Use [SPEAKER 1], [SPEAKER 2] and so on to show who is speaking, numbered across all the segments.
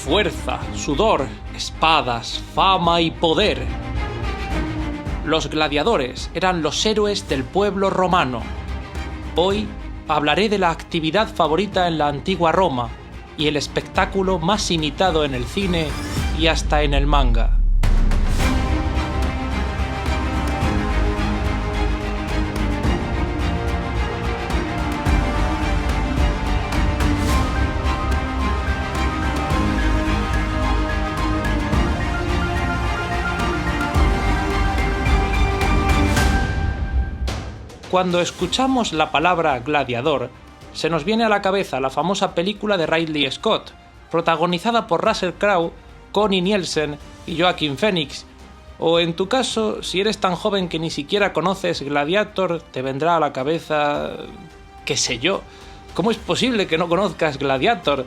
[SPEAKER 1] fuerza, sudor, espadas, fama y poder. Los gladiadores eran los héroes del pueblo romano. Hoy hablaré de la actividad favorita en la antigua Roma y el espectáculo más imitado en el cine y hasta en el manga. Cuando escuchamos la palabra gladiador, se nos viene a la cabeza la famosa película de Ridley Scott, protagonizada por Russell Crowe, Connie Nielsen y Joaquin Phoenix. O en tu caso, si eres tan joven que ni siquiera conoces Gladiator, te vendrá a la cabeza... qué sé yo. ¿Cómo es posible que no conozcas Gladiator?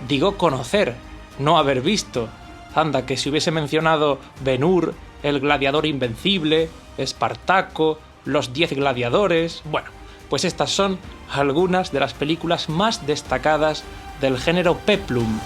[SPEAKER 1] Digo conocer, no haber visto. Anda, que si hubiese mencionado Ben-Hur, El Gladiador Invencible, Espartaco, Los 10 Gladiadores... Bueno, pues estas son algunas de las películas más destacadas del género peplum.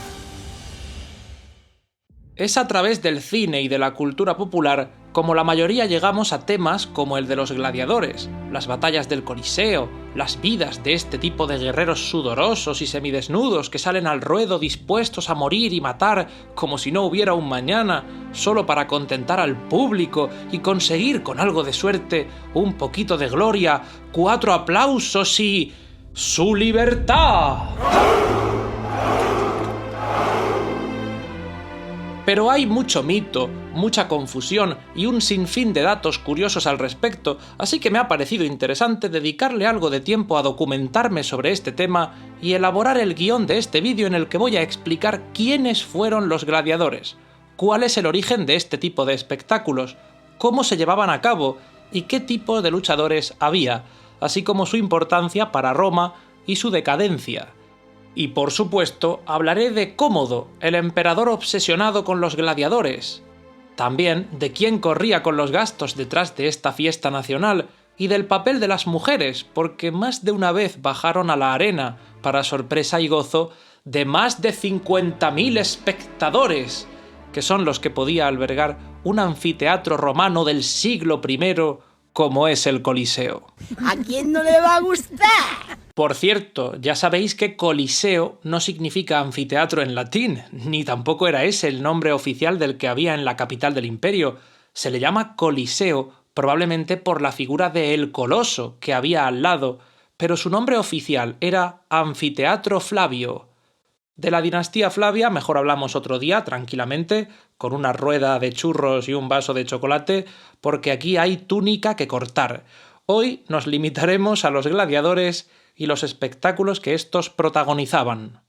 [SPEAKER 1] Es a través del cine y de la cultura popular como la mayoría llegamos a temas como el de los gladiadores, las batallas del Coliseo, las vidas de este tipo de guerreros sudorosos y semidesnudos que salen al ruedo dispuestos a morir y matar como si no hubiera un mañana, solo para contentar al público y conseguir con algo de suerte un poquito de gloria, 4 aplausos y... ¡su libertad! Pero hay mucho mito, mucha confusión y un sinfín de datos curiosos al respecto, así que me ha parecido interesante dedicarle algo de tiempo a documentarme sobre este tema y elaborar el guión de este vídeo en el que voy a explicar quiénes fueron los gladiadores, cuál es el origen de este tipo de espectáculos, cómo se llevaban a cabo y qué tipo de luchadores había, así como su importancia para Roma y su decadencia. Y por supuesto, hablaré de Cómodo, el emperador obsesionado con los gladiadores. También de quién corría con los gastos detrás de esta fiesta nacional y del papel de las mujeres, porque más de una vez bajaron a la arena, para sorpresa y gozo, de más de 50.000 espectadores, que son los que podía albergar un anfiteatro romano del siglo I, como es el Coliseo.
[SPEAKER 2] ¿A quién no le va a gustar?
[SPEAKER 1] Por cierto, ya sabéis que Coliseo no significa anfiteatro en latín, ni tampoco era ese el nombre oficial del que había en la capital del imperio. Se le llama Coliseo probablemente por la figura de El Coloso que había al lado, pero su nombre oficial era Anfiteatro Flavio. De la dinastía Flavia mejor hablamos otro día, tranquilamente, con una rueda de churros y un vaso de chocolate, porque aquí hay túnica que cortar. Hoy nos limitaremos a los gladiadores y los espectáculos que estos protagonizaban.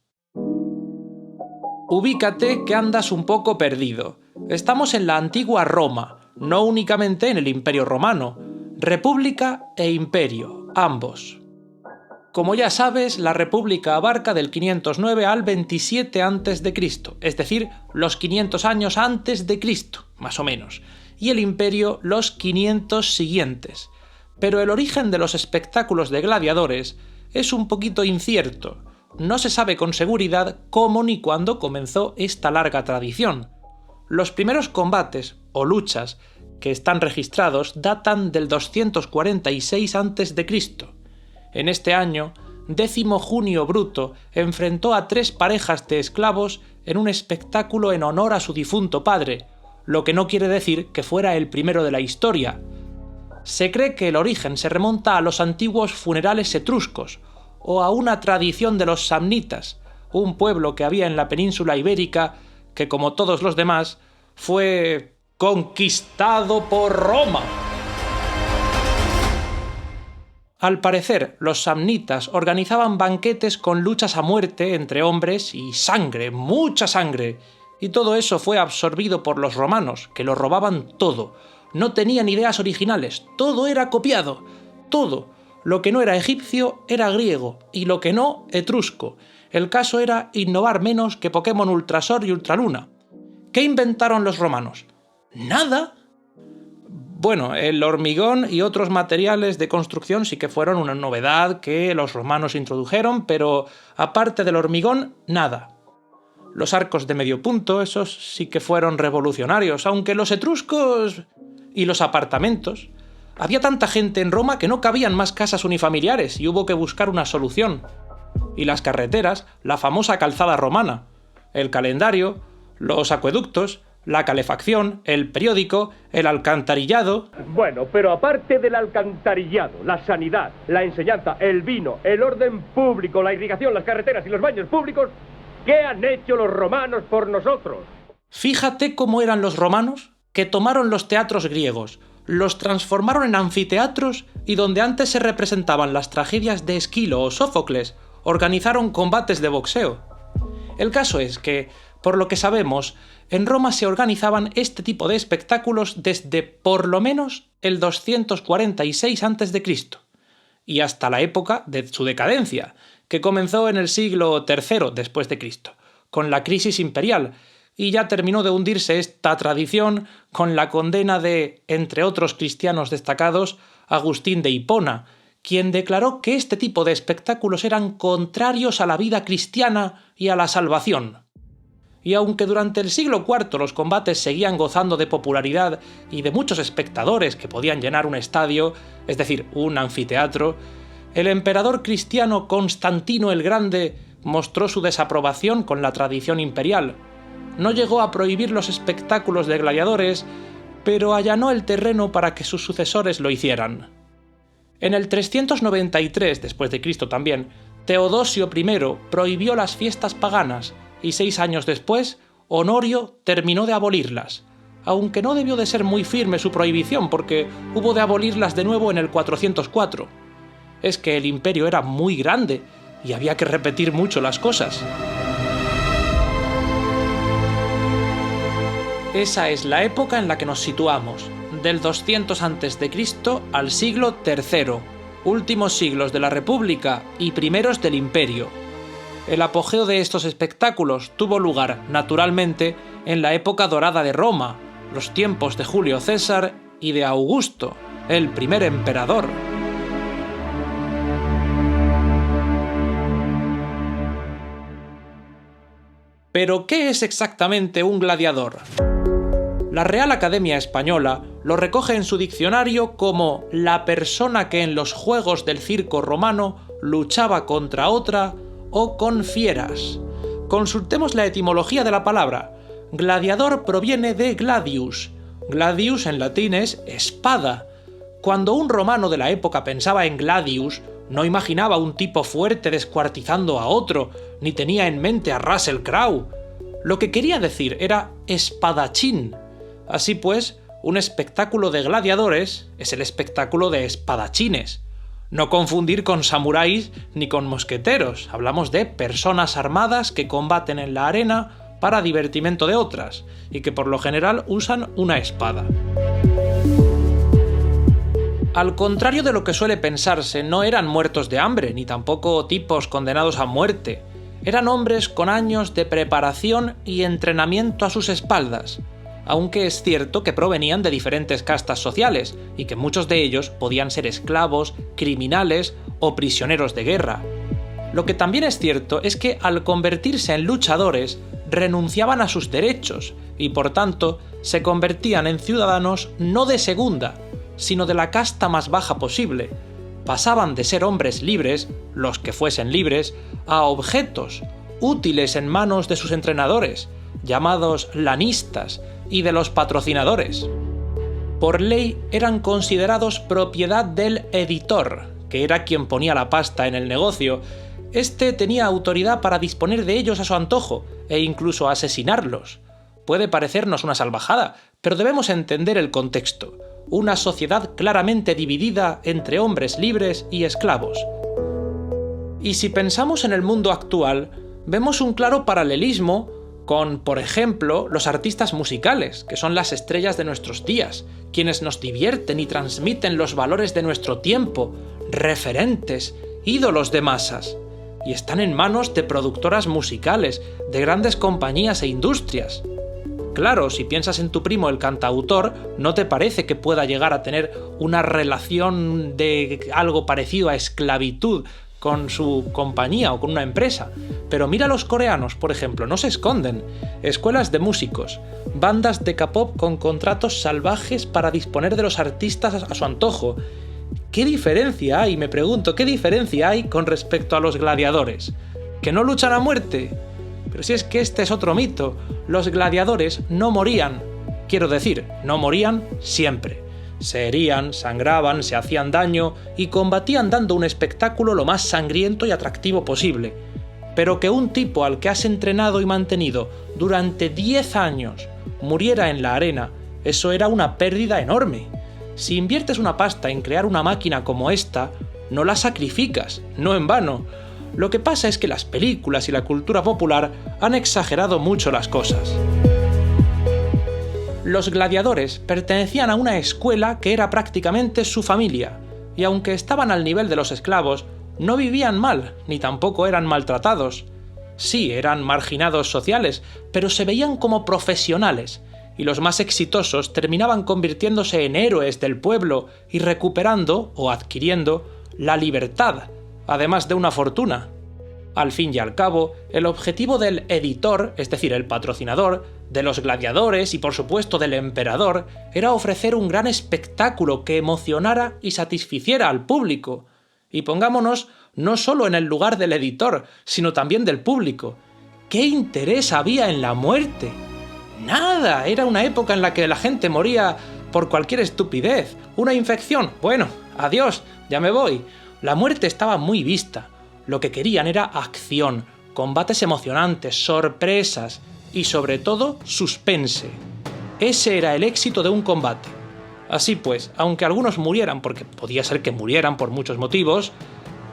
[SPEAKER 1] Ubícate que andas un poco perdido. Estamos en la antigua Roma, no únicamente en el Imperio Romano, República e Imperio, ambos. Como ya sabes, la República abarca del 509 al 27 a.C., es decir, los 500 años antes de Cristo, más o menos, y el Imperio los 500 siguientes. Pero el origen de los espectáculos de gladiadores es un poquito incierto. No se sabe con seguridad cómo ni cuándo comenzó esta larga tradición. Los primeros combates, o luchas, que están registrados datan del 246 a.C. En este año, Décimo Junio Bruto enfrentó a 3 parejas de esclavos en un espectáculo en honor a su difunto padre, lo que no quiere decir que fuera el primero de la historia. Se cree que el origen se remonta a los antiguos funerales etruscos, o a una tradición de los samnitas, un pueblo que había en la península ibérica que, como todos los demás, fue conquistado por Roma. Al parecer, los samnitas organizaban banquetes con luchas a muerte entre hombres y sangre, mucha sangre, y todo eso fue absorbido por los romanos, que lo robaban todo. No tenían ideas originales, todo era copiado, todo. Lo que no era egipcio era griego, y lo que no, etrusco. El caso era innovar menos que Pokémon Ultrasol y Ultraluna. ¿Qué inventaron los romanos? ¿Nada? Bueno, el hormigón y otros materiales de construcción sí que fueron una novedad que los romanos introdujeron, pero aparte del hormigón, nada. Los arcos de medio punto, esos sí que fueron revolucionarios, aunque los etruscos y los apartamentos. Había tanta gente en Roma que no cabían más casas unifamiliares y hubo que buscar una solución. Y las carreteras, la famosa calzada romana, el calendario, los acueductos, la calefacción, el periódico, el alcantarillado...
[SPEAKER 3] Bueno, pero aparte del alcantarillado, la sanidad, la enseñanza, el vino, el orden público, la irrigación, las carreteras y los baños públicos, ¿qué han hecho los romanos por nosotros?
[SPEAKER 1] Fíjate cómo eran los romanos, que tomaron los teatros griegos, los transformaron en anfiteatros y donde antes se representaban las tragedias de Esquilo o Sófocles, organizaron combates de boxeo. El caso es que, por lo que sabemos, en Roma se organizaban este tipo de espectáculos desde por lo menos el 246 a.C. y hasta la época de su decadencia, que comenzó en el siglo III después de Cristo, con la crisis imperial, y ya terminó de hundirse esta tradición con la condena de, entre otros cristianos destacados, Agustín de Hipona, quien declaró que este tipo de espectáculos eran contrarios a la vida cristiana y a la salvación. Y aunque durante el siglo IV los combates seguían gozando de popularidad y de muchos espectadores que podían llenar un estadio, es decir, un anfiteatro, el emperador cristiano Constantino el Grande mostró su desaprobación con la tradición imperial. No llegó a prohibir los espectáculos de gladiadores, pero allanó el terreno para que sus sucesores lo hicieran. En el 393 después de Cristo también, Teodosio I prohibió las fiestas paganas y 6 años después, Honorio terminó de abolirlas, aunque no debió de ser muy firme su prohibición porque hubo de abolirlas de nuevo en el 404. Es que el imperio era muy grande y había que repetir mucho las cosas. Esa es la época en la que nos situamos, del 200 a.C. al siglo III, últimos siglos de la República y primeros del Imperio. El apogeo de estos espectáculos tuvo lugar, naturalmente, en la época dorada de Roma, los tiempos de Julio César y de Augusto, el primer emperador. ¿Pero qué es exactamente un gladiador? La Real Academia Española lo recoge en su diccionario como la persona que en los juegos del circo romano luchaba contra otra o con fieras. Consultemos la etimología de la palabra. Gladiador proviene de gladius. Gladius en latín es espada. Cuando un romano de la época pensaba en gladius, no imaginaba un tipo fuerte descuartizando a otro, ni tenía en mente a Russell Crowe. Lo que quería decir era espadachín. Así pues, un espectáculo de gladiadores es el espectáculo de espadachines. No confundir con samuráis ni con mosqueteros, hablamos de personas armadas que combaten en la arena para divertimento de otras, y que por lo general usan una espada. Al contrario de lo que suele pensarse, no eran muertos de hambre, ni tampoco tipos condenados a muerte. Eran hombres con años de preparación y entrenamiento a sus espaldas, aunque es cierto que provenían de diferentes castas sociales y que muchos de ellos podían ser esclavos, criminales o prisioneros de guerra. Lo que también es cierto es que al convertirse en luchadores renunciaban a sus derechos y por tanto se convertían en ciudadanos no de segunda, sino de la casta más baja posible. Pasaban de ser hombres libres, los que fuesen libres, a objetos, útiles en manos de sus entrenadores, llamados lanistas, y de los patrocinadores. Por ley eran considerados propiedad del editor, que era quien ponía la pasta en el negocio. Este tenía autoridad para disponer de ellos a su antojo, e incluso asesinarlos. Puede parecernos una salvajada, pero debemos entender el contexto. Una sociedad claramente dividida entre hombres libres y esclavos. Y si pensamos en el mundo actual, vemos un claro paralelismo con, por ejemplo, los artistas musicales, que son las estrellas de nuestros días, quienes nos divierten y transmiten los valores de nuestro tiempo, referentes, ídolos de masas, y están en manos de productoras musicales, de grandes compañías e industrias. Claro, si piensas en tu primo el cantautor, no te parece que pueda llegar a tener una relación de algo parecido a esclavitud con su compañía o con una empresa. Pero mira a los coreanos, por ejemplo, no se esconden. Escuelas de músicos, bandas de K-pop con contratos salvajes para disponer de los artistas a su antojo. ¿Qué diferencia hay, me pregunto, qué diferencia hay con respecto a los gladiadores? ¿Que no luchan a muerte? Pero si es que este es otro mito, los gladiadores no morían. Quiero decir, no morían siempre. Se herían, sangraban, se hacían daño y combatían dando un espectáculo lo más sangriento y atractivo posible. Pero que un tipo al que has entrenado y mantenido durante 10 años muriera en la arena, eso era una pérdida enorme. Si inviertes una pasta en crear una máquina como esta, no la sacrificas, no en vano. Lo que pasa es que las películas y la cultura popular han exagerado mucho las cosas. Los gladiadores pertenecían a una escuela que era prácticamente su familia, y aunque estaban al nivel de los esclavos, no vivían mal, ni tampoco eran maltratados. Sí, eran marginados sociales, pero se veían como profesionales, y los más exitosos terminaban convirtiéndose en héroes del pueblo y recuperando o adquiriendo la libertad, además de una fortuna. Al fin y al cabo, el objetivo del editor, es decir, el patrocinador, de los gladiadores y por supuesto del emperador, era ofrecer un gran espectáculo que emocionara y satisficiera al público. Y pongámonos no solo en el lugar del editor, sino también del público. ¿Qué interés había en la muerte? Nada, era una época en la que la gente moría por cualquier estupidez. Una infección, bueno, adiós, ya me voy. La muerte estaba muy vista. Lo que querían era acción, combates emocionantes, sorpresas y sobre todo suspense. Ese era el éxito de un combate. Así pues, aunque algunos murieran, porque podía ser que murieran por muchos motivos,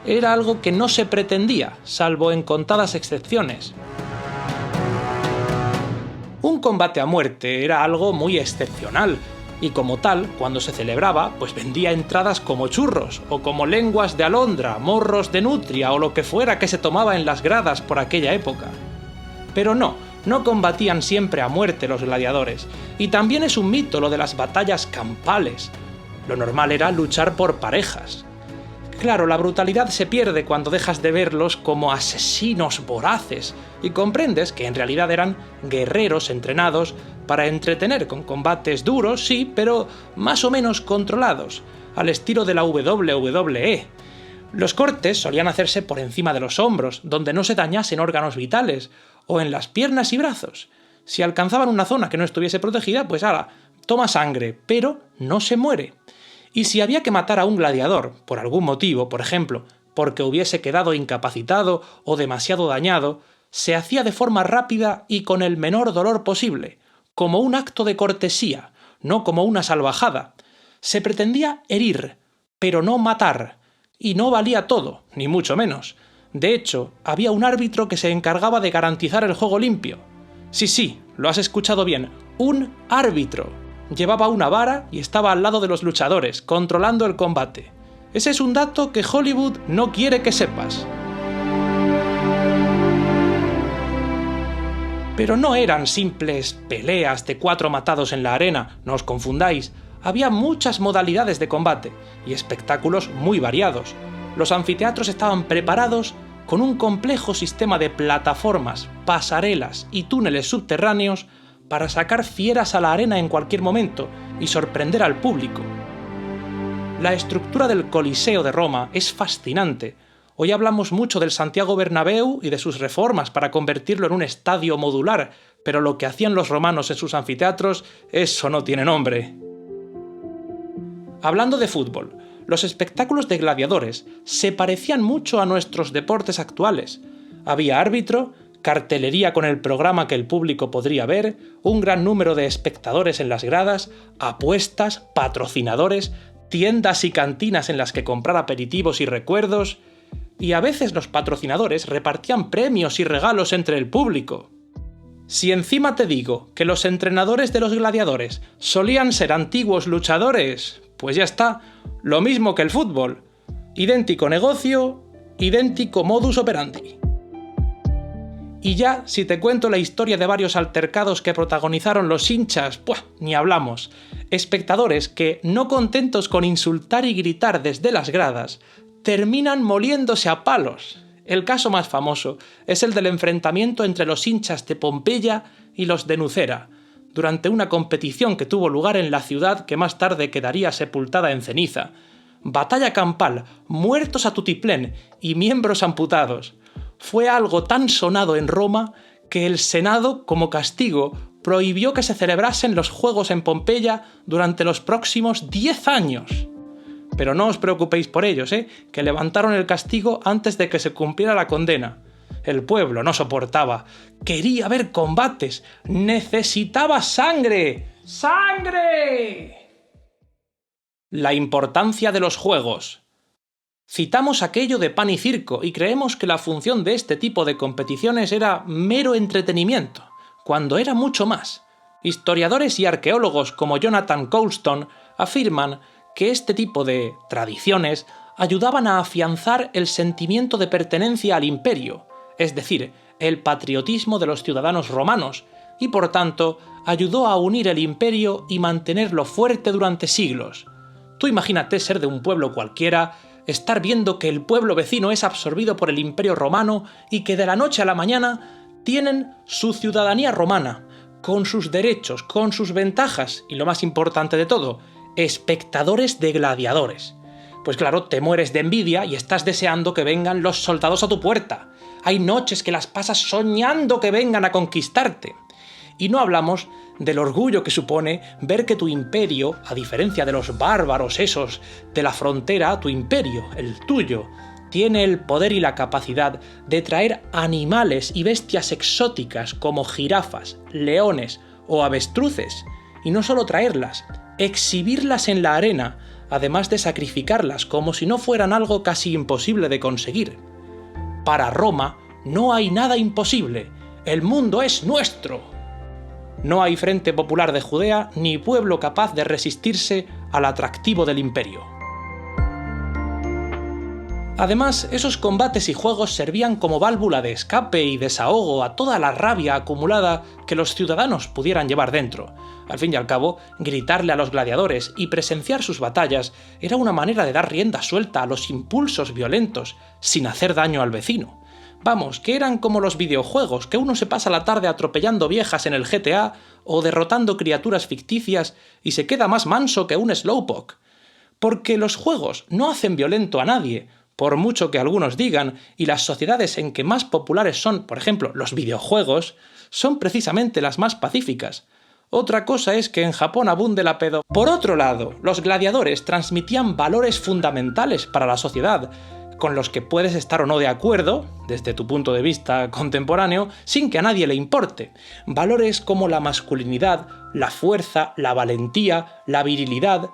[SPEAKER 1] era algo que no se pretendía, salvo en contadas excepciones. Un combate a muerte era algo muy excepcional, y como tal, cuando se celebraba, pues vendía entradas como churros, o como lenguas de alondra, morros de nutria, o lo que fuera que se tomaba en las gradas por aquella época. Pero no combatían siempre a muerte los gladiadores, y también es un mito lo de las batallas campales. Lo normal era luchar por parejas. Claro, la brutalidad se pierde cuando dejas de verlos como asesinos voraces y comprendes que en realidad eran guerreros entrenados para entretener con combates duros, sí, pero más o menos controlados, al estilo de la WWE. Los cortes solían hacerse por encima de los hombros, donde no se dañasen órganos vitales, o en las piernas y brazos. Si alcanzaban una zona que no estuviese protegida, pues ala, toma sangre, pero no se muere. Y si había que matar a un gladiador, por algún motivo, por ejemplo, porque hubiese quedado incapacitado o demasiado dañado, se hacía de forma rápida y con el menor dolor posible, como un acto de cortesía, no como una salvajada. Se pretendía herir, pero no matar, y no valía todo, ni mucho menos. De hecho, había un árbitro que se encargaba de garantizar el juego limpio. Sí, lo has escuchado bien, un árbitro. Llevaba una vara y estaba al lado de los luchadores, controlando el combate. Ese es un dato que Hollywood no quiere que sepas. Pero no eran simples peleas de 4 matados en la arena, no os confundáis. Había muchas modalidades de combate y espectáculos muy variados. Los anfiteatros estaban preparados con un complejo sistema de plataformas, pasarelas y túneles subterráneos para sacar fieras a la arena en cualquier momento y sorprender al público. La estructura del Coliseo de Roma es fascinante. Hoy hablamos mucho del Santiago Bernabéu y de sus reformas para convertirlo en un estadio modular, pero lo que hacían los romanos en sus anfiteatros, eso no tiene nombre. Hablando de fútbol, los espectáculos de gladiadores se parecían mucho a nuestros deportes actuales. Había árbitro, cartelería con el programa que el público podría ver, un gran número de espectadores en las gradas, apuestas, patrocinadores, tiendas y cantinas en las que comprar aperitivos y recuerdos, y a veces los patrocinadores repartían premios y regalos entre el público. Si encima te digo que los entrenadores de los gladiadores solían ser antiguos luchadores, pues ya está, lo mismo que el fútbol. Idéntico negocio, idéntico modus operandi. Y ya, si te cuento la historia de varios altercados que protagonizaron los hinchas, ni hablamos. Espectadores que, no contentos con insultar y gritar desde las gradas, terminan moliéndose a palos. El caso más famoso es el del enfrentamiento entre los hinchas de Pompeya y los de Nucera, durante una competición que tuvo lugar en la ciudad que más tarde quedaría sepultada en ceniza. Batalla campal, muertos a tutiplén y miembros amputados. Fue algo tan sonado en Roma que el Senado, como castigo, prohibió que se celebrasen los Juegos en Pompeya durante los próximos 10 años. Pero no os preocupéis por ellos, que levantaron el castigo antes de que se cumpliera la condena. El pueblo no soportaba, quería ver combates, necesitaba sangre. ¡Sangre! La importancia de los juegos. Citamos aquello de pan y circo y creemos que la función de este tipo de competiciones era mero entretenimiento, cuando era mucho más. Historiadores y arqueólogos como Jonathan Coulston afirman que este tipo de tradiciones ayudaban a afianzar el sentimiento de pertenencia al imperio, es decir, el patriotismo de los ciudadanos romanos, y por tanto ayudó a unir el imperio y mantenerlo fuerte durante siglos. Tú imagínate ser de un pueblo cualquiera, estar viendo que el pueblo vecino es absorbido por el imperio romano y que de la noche a la mañana tienen su ciudadanía romana, con sus derechos, con sus ventajas y lo más importante de todo, espectadores de gladiadores. Pues claro, te mueres de envidia y estás deseando que vengan los soldados a tu puerta. Hay noches que las pasas soñando que vengan a conquistarte. Y no hablamos del orgullo que supone ver que tu imperio, a diferencia de los bárbaros esos de la frontera, tu imperio, el tuyo, tiene el poder y la capacidad de traer animales y bestias exóticas como jirafas, leones o avestruces, y no solo traerlas, exhibirlas en la arena, además de sacrificarlas como si no fueran algo casi imposible de conseguir. Para Roma no hay nada imposible, el mundo es nuestro. No hay Frente Popular de Judea ni pueblo capaz de resistirse al atractivo del imperio. Además, esos combates y juegos servían como válvula de escape y desahogo a toda la rabia acumulada que los ciudadanos pudieran llevar dentro. Al fin y al cabo, gritarle a los gladiadores y presenciar sus batallas era una manera de dar rienda suelta a los impulsos violentos sin hacer daño al vecino. Vamos, que eran como los videojuegos, que uno se pasa la tarde atropellando viejas en el GTA o derrotando criaturas ficticias y se queda más manso que un slowpoke. Porque los juegos no hacen violento a nadie, por mucho que algunos digan, y las sociedades en que más populares son, por ejemplo, los videojuegos, son precisamente las más pacíficas. Otra cosa es que en Japón abunde la pedo. Por otro lado, los gladiadores transmitían valores fundamentales para la sociedad, con los que puedes estar o no de acuerdo, desde tu punto de vista contemporáneo, sin que a nadie le importe. Valores como la masculinidad, la fuerza, la valentía, la virilidad,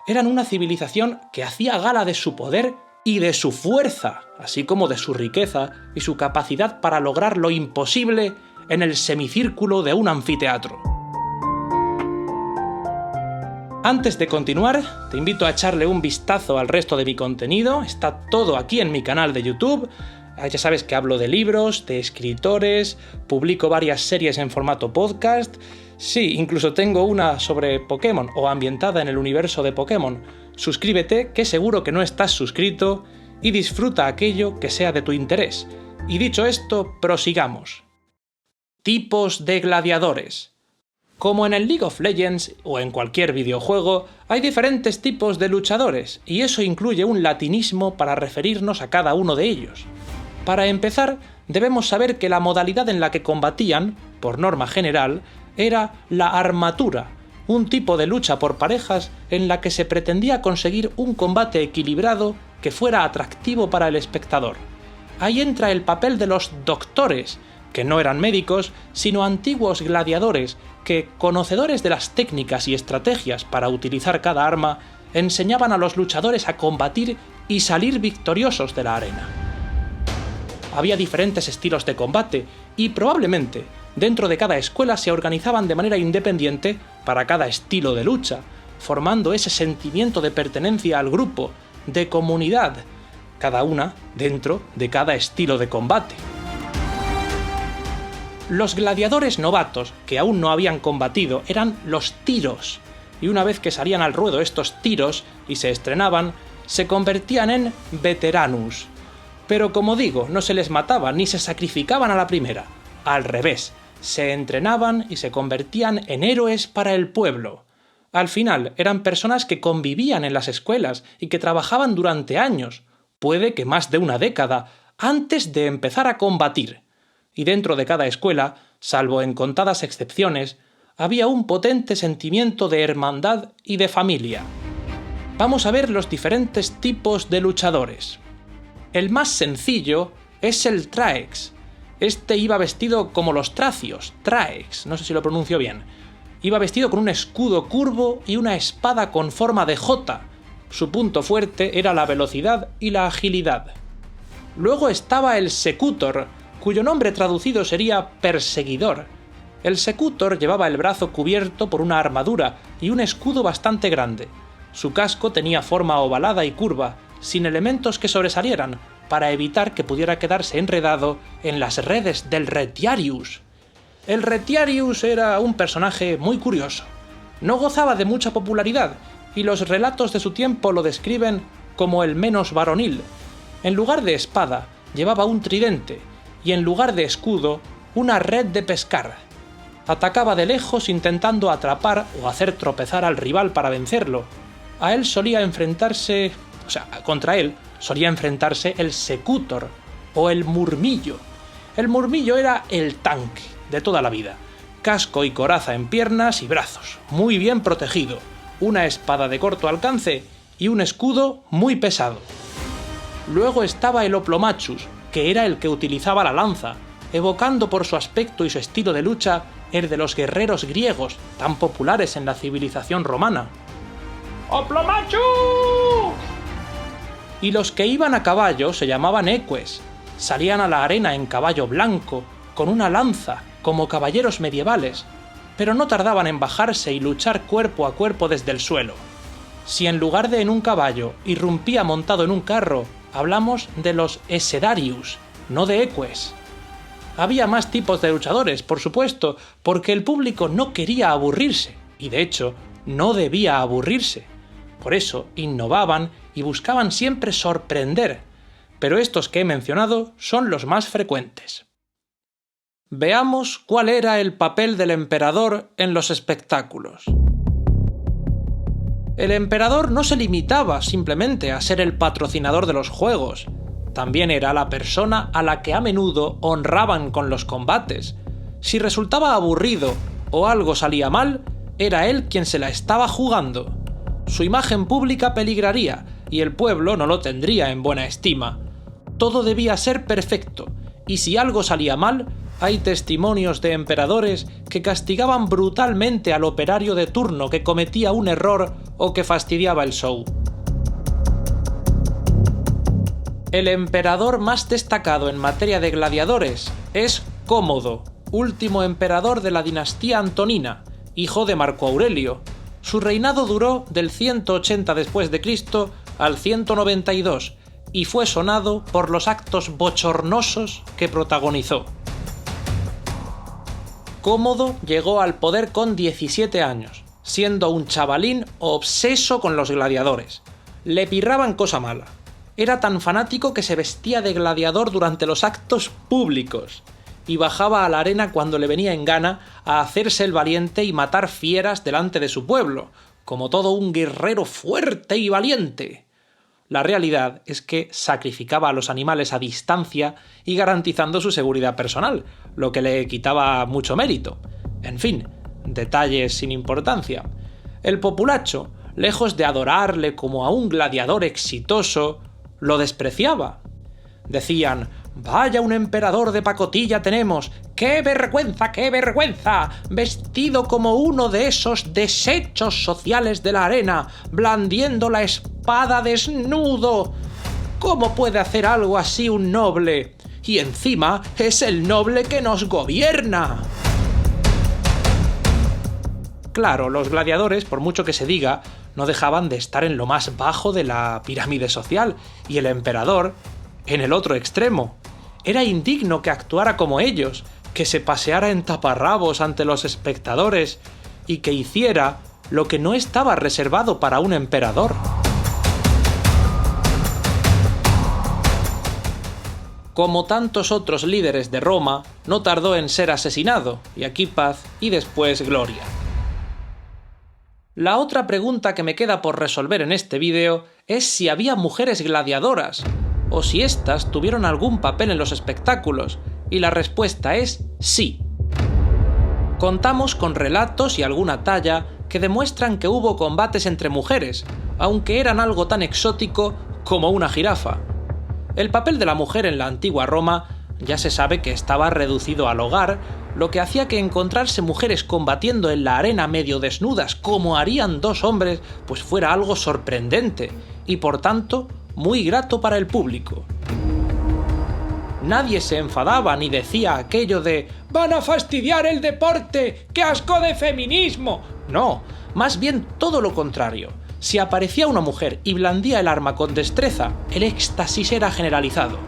[SPEAKER 1] eran una civilización que hacía gala de su poder y de su fuerza, así como de su riqueza y su capacidad para lograr lo imposible en el semicírculo de un anfiteatro. Antes de continuar, te invito a echarle un vistazo al resto de mi contenido, está todo aquí en mi canal de YouTube. Ya sabes que hablo de libros, de escritores, publico varias series en formato podcast. Sí, incluso tengo una sobre Pokémon o ambientada en el universo de Pokémon. Suscríbete, que seguro que no estás suscrito, y disfruta aquello que sea de tu interés. Y dicho esto, prosigamos. Tipos de gladiadores. Como en el League of Legends o en cualquier videojuego, hay diferentes tipos de luchadores, y eso incluye un latinismo para referirnos a cada uno de ellos. Para empezar, debemos saber que la modalidad en la que combatían, por norma general, era la armatura, un tipo de lucha por parejas en la que se pretendía conseguir un combate equilibrado que fuera atractivo para el espectador. Ahí entra el papel de los doctores, que no eran médicos, sino antiguos gladiadores que, conocedores de las técnicas y estrategias para utilizar cada arma, enseñaban a los luchadores a combatir y salir victoriosos de la arena. Había diferentes estilos de combate y probablemente dentro de cada escuela se organizaban de manera independiente para cada estilo de lucha, formando ese sentimiento de pertenencia al grupo, de comunidad, cada una dentro de cada estilo de combate. Los gladiadores novatos, que aún no habían combatido, eran los tiros, y una vez que salían al ruedo estos tiros y se estrenaban, se convertían en veteranus. Pero como digo, no se les mataba ni se sacrificaban a la primera. Al revés, se entrenaban y se convertían en héroes para el pueblo. Al final eran personas que convivían en las escuelas y que trabajaban durante años, puede que más de una década, antes de empezar a combatir. Y dentro de cada escuela, salvo en contadas excepciones, había un potente sentimiento de hermandad y de familia. Vamos a ver los diferentes tipos de luchadores. El más sencillo es el Traex. Este iba vestido como los tracios, Traex, no sé si lo pronuncio bien. Iba vestido con un escudo curvo y una espada con forma de J. Su punto fuerte era la velocidad y la agilidad. Luego estaba el Secutor, cuyo nombre traducido sería perseguidor. El Secutor llevaba el brazo cubierto por una armadura y un escudo bastante grande. Su casco tenía forma ovalada y curva, sin elementos que sobresalieran, para evitar que pudiera quedarse enredado en las redes del Retiarius. El Retiarius era un personaje muy curioso. No gozaba de mucha popularidad, y los relatos de su tiempo lo describen como el menos varonil. En lugar de espada, llevaba un tridente, y en lugar de escudo, una red de pescar. Atacaba de lejos intentando atrapar o hacer tropezar al rival para vencerlo. Contra él solía enfrentarse el Secutor o el Murmillo. El Murmillo era el tanque de toda la vida. Casco y coraza en piernas y brazos, muy bien protegido, una espada de corto alcance y un escudo muy pesado. Luego estaba el Oplomachus, que era el que utilizaba la lanza, evocando por su aspecto y su estilo de lucha el de los guerreros griegos, tan populares en la civilización romana. ¡Oplomachus! Y los que iban a caballo se llamaban eques. Salían a la arena en caballo blanco, con una lanza, como caballeros medievales, pero no tardaban en bajarse y luchar cuerpo a cuerpo desde el suelo. Si en lugar de en un caballo irrumpía montado en un carro, hablamos de los Esedarius, no de eques. Había más tipos de luchadores, por supuesto, porque el público no quería aburrirse, y de hecho, no debía aburrirse. Por eso innovaban y buscaban siempre sorprender, pero estos que he mencionado son los más frecuentes. Veamos cuál era el papel del emperador en los espectáculos. El emperador no se limitaba simplemente a ser el patrocinador de los juegos, también era la persona a la que a menudo honraban con los combates. Si resultaba aburrido o algo salía mal, era él quien se la estaba jugando. Su imagen pública peligraría y el pueblo no lo tendría en buena estima. Todo debía ser perfecto, y si algo salía mal, hay testimonios de emperadores que castigaban brutalmente al operario de turno que cometía un error o que fastidiaba el show. El emperador más destacado en materia de gladiadores es Cómodo, último emperador de la dinastía Antonina, hijo de Marco Aurelio. Su reinado duró del 180 después de Cristo al 192 y fue sonado por los actos bochornosos que protagonizó. Cómodo llegó al poder con 17 años, siendo un chavalín obseso con los gladiadores. Le pirraban cosa mala. Era tan fanático que se vestía de gladiador durante los actos públicos y bajaba a la arena cuando le venía en gana a hacerse el valiente y matar fieras delante de su pueblo, como todo un guerrero fuerte y valiente. La realidad es que sacrificaba a los animales a distancia y garantizando su seguridad personal, lo que le quitaba mucho mérito. En fin, detalles sin importancia. El populacho, lejos de adorarle como a un gladiador exitoso, lo despreciaba. Decían: «Vaya un emperador de pacotilla tenemos, ¡qué vergüenza, qué vergüenza! Vestido como uno de esos desechos sociales de la arena, blandiendo la espada desnudo. ¿Cómo puede hacer algo así un noble? Y encima es el noble que nos gobierna». Claro, los gladiadores, por mucho que se diga, no dejaban de estar en lo más bajo de la pirámide social, y el emperador en el otro extremo. Era indigno que actuara como ellos, que se paseara en taparrabos ante los espectadores y que hiciera lo que no estaba reservado para un emperador. Como tantos otros líderes de Roma, no tardó en ser asesinado, y aquí paz y después gloria. La otra pregunta que me queda por resolver en este vídeo es si había mujeres gladiadoras, o si éstas tuvieron algún papel en los espectáculos, y la respuesta es sí. Contamos con relatos y alguna talla que demuestran que hubo combates entre mujeres, aunque eran algo tan exótico como una jirafa. El papel de la mujer en la antigua Roma ya se sabe que estaba reducido al hogar, lo que hacía que encontrarse mujeres combatiendo en la arena medio desnudas como harían dos hombres pues fuera algo sorprendente y por tanto muy grato para el público. Nadie se enfadaba ni decía aquello de «¡Van a fastidiar el deporte! ¡Qué asco de feminismo!». No, más bien todo lo contrario. Si aparecía una mujer y blandía el arma con destreza, el éxtasis era generalizado.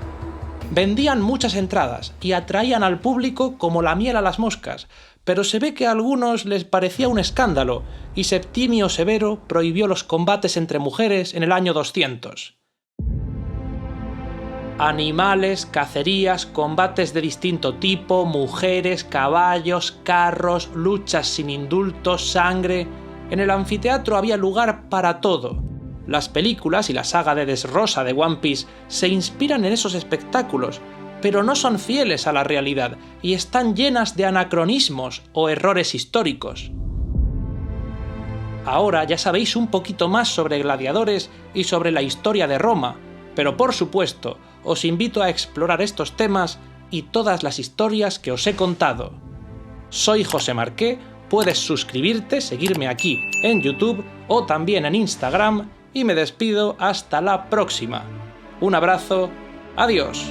[SPEAKER 1] Vendían muchas entradas y atraían al público como la miel a las moscas, pero se ve que a algunos les parecía un escándalo y Septimio Severo prohibió los combates entre mujeres en el año 200. Animales, cacerías, combates de distinto tipo, mujeres, caballos, carros, luchas sin indultos, sangre. En el anfiteatro había lugar para todo. Las películas y la saga de Dressrosa de One Piece se inspiran en esos espectáculos, pero no son fieles a la realidad y están llenas de anacronismos o errores históricos. Ahora ya sabéis un poquito más sobre gladiadores y sobre la historia de Roma, pero por supuesto, os invito a explorar estos temas y todas las historias que os he contado. Soy José Marqué, puedes suscribirte, seguirme aquí en YouTube o también en Instagram y me despido hasta la próxima. Un abrazo, adiós.